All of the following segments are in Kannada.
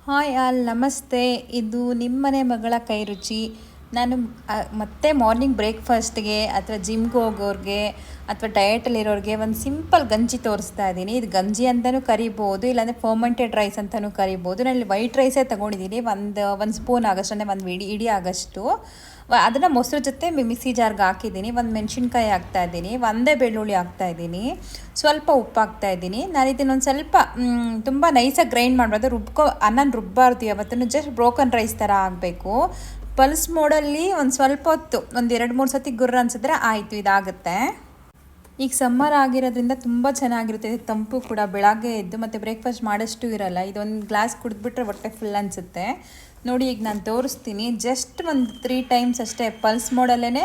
ಹಾಯ್ ಆಲ್ ನಮಸ್ತೆ. ಇದು ನಿಮ್ಮನೆ ಮಗಳ ಕೈ ರುಚಿ. ನಾನು ಮತ್ತೆ ಮಾರ್ನಿಂಗ್ ಬ್ರೇಕ್ಫಾಸ್ಟ್ಗೆ ಅಥವಾ ಜಿಮ್ಗೆ ಹೋಗೋರಿಗೆ ಅಥವಾ ಡಯಟಲ್ಲಿರೋರಿಗೆ ಒಂದು ಸಿಂಪಲ್ ಗಂಜಿ ತೋರಿಸ್ತಾ ಇದ್ದೀನಿ. ಇದು ಗಂಜಿ ಅಂತಲೂ ಕರಿಬೋದು, ಇಲ್ಲಾಂದರೆ ಫರ್ಮೆಂಟೆಡ್ ರೈಸ್ ಅಂತಲೂ ಕರಿಬೋದು. ನಾನು ಇಲ್ಲಿ ವೈಟ್ ರೈಸೇ ತೊಗೊಂಡಿದ್ದೀನಿ, ಒಂದು ಸ್ಪೂನ್ ಆಗೋಷ್ಟು, ಅಂದರೆ ಒಂದು ಇಡೀ ಆಗೋಷ್ಟು. ಅದನ್ನು ಮೊಸರು ಜೊತೆ ಮಿಕ್ಸಿ ಜಾರ್ಗೆ ಹಾಕಿದ್ದೀನಿ. ಒಂದು ಮೆಣಸಿನ್ಕಾಯಿ ಹಾಕ್ತಾಯಿದ್ದೀನಿ, ಒಂದೇ ಬೆಳ್ಳುಳ್ಳಿ ಹಾಕ್ತಾಯಿದ್ದೀನಿ, ಸ್ವಲ್ಪ ಉಪ್ಪು ಹಾಕ್ತಾಯಿದ್ದೀನಿ. ನಾನು ಇದನ್ನೊಂದು ಸ್ವಲ್ಪ ತುಂಬ ನೈಸಾಗಿ ಗ್ರೈಂಡ್ ಮಾಡಬಾರ್ದು, ಅನ್ನನ ರುಬ್ಬಾರ್ದು ಯಾವತ್ತೂ. ಜಸ್ಟ್ ಬ್ರೋಕನ್ ರೈಸ್ ಥರ ಆಗಬೇಕು. ಪಲ್ಸ್ ಮೋಡಲ್ಲಿ ಒಂದು ಸ್ವಲ್ಪ ಹೊತ್ತು, ಒಂದು 2-3 ಸತಿ ಗುರ್ರ ಅನಿಸಿದ್ರೆ ಆಯಿತು, ಇದಾಗುತ್ತೆ. ಈಗ ಸಮ್ಮರ್ ಆಗಿರೋದ್ರಿಂದ ತುಂಬ ಚೆನ್ನಾಗಿರುತ್ತೆ, ತಂಪು ಕೂಡ. ಬೆಳಗ್ಗೆ ಎದ್ದು ಮತ್ತು ಬ್ರೇಕ್ಫಾಸ್ಟ್ ಮಾಡೋಷ್ಟು ಇರಲ್ಲ. ಇದೊಂದು ಗ್ಲಾಸ್ ಕುಡಿದ್ಬಿಟ್ರೆ ಹೊಟ್ಟೆ ಫುಲ್ ಅನಿಸುತ್ತೆ. ನೋಡಿ, ಈಗ ನಾನು ತೋರಿಸ್ತೀನಿ. ಜಸ್ಟ್ ಒಂದು 3 ಟೈಮ್ಸ್ ಅಷ್ಟೇ, ಪಲ್ಸ್ ಮೋಡಲ್ಲೇ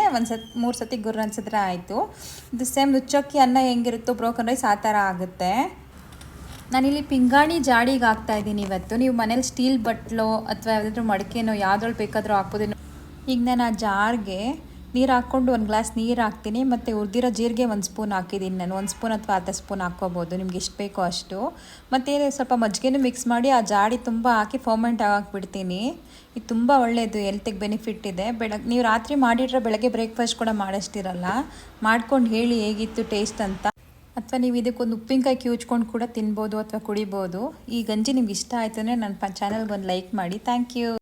3 ಸತಿ ಗುರ್ರ ಅನಿಸಿದ್ರೆ ಆಯಿತು. ಇದು ಸೇಮ್ ನುಚ್ಚಕ್ಕಿ ಅನ್ನ ಹೆಂಗಿರುತ್ತೋ ಬ್ರೋಕನ್ ರೈಸ್ ಆ ಥರ ಆಗುತ್ತೆ. ನಾನಿಲ್ಲಿ ಪಿಂಗಾಣಿ ಜಾಡಿಗೆ ಹಾಕ್ತಾಯಿದ್ದೀನಿ ಇವತ್ತು. ನೀವು ಮನೇಲಿ ಸ್ಟೀಲ್ ಬಟ್ಲೋ ಅಥವಾ ಯಾವುದಾದ್ರೂ ಮಡಿಕೆನೋ ಯಾವುದ್ರಲ್ಲಿ ಬೇಕಾದರೂ ಹಾಕ್ಬೋದು. ಈಗ ನಾನು ಆ ಜಾರ್ಗೆ ನೀರು ಹಾಕ್ಕೊಂಡು ಒಂದು ಗ್ಲಾಸ್ ನೀರು ಹಾಕ್ತೀನಿ, ಮತ್ತು ಹುರಿದಿರೋ ಜೀರಿಗೆ 1 ಸ್ಪೂನ್ ಹಾಕಿದ್ದೀನಿ ನಾನು. 1 ಸ್ಪೂನ್ ಅಥವಾ ಅರ್ಧ ಸ್ಪೂನ್ ಹಾಕ್ಕೋಬೋದು, ನಿಮ್ಗೆ ಎಷ್ಟು ಬೇಕೋ ಅಷ್ಟು. ಮತ್ತು ಸ್ವಲ್ಪ ಮಜ್ಜಿಗೆನೂ ಮಿಕ್ಸ್ ಮಾಡಿ ಆ ಜಾಡಿ ತುಂಬ ಹಾಕಿ ಫರ್ಮೆಂಟ್ ಬಿಡ್ತೀನಿ. ಇದು ತುಂಬ ಒಳ್ಳೆಯದು, ಹೆಲ್ತಿಗೆ ಬೆನಿಫಿಟ್ ಇದೆ. ನೀವು ರಾತ್ರಿ ಮಾಡಿಟ್ರೆ ಬೆಳಗ್ಗೆ ಬ್ರೇಕ್ಫಾಸ್ಟ್ ಕೂಡ ಮಾಡೋಷ್ಟಿರಲ್ಲ. ಮಾಡ್ಕೊಂಡು ಹೇಳಿ ಹೇಗಿತ್ತು ಟೇಸ್ಟ್ ಅಂತ. ಅಥವಾ ನೀವು ಇದಕ್ಕೊಂದು ಉಪ್ಪಿನಕಾಯಿ ಕಿವುಚ್ಕೊಂಡು ಕೂಡ ತಿನ್ಬೋದು ಅಥವಾ ಕುಡಿಬೋದು. ಈ ಗಂಜಿ ನಿಮ್ಗೆ ಇಷ್ಟ ಆಯ್ತು ಅಂದರೆ ನನ್ನ ಚಾನಲ್ಗೆ ಒಂದು ಲೈಕ್ ಮಾಡಿ. Thank you.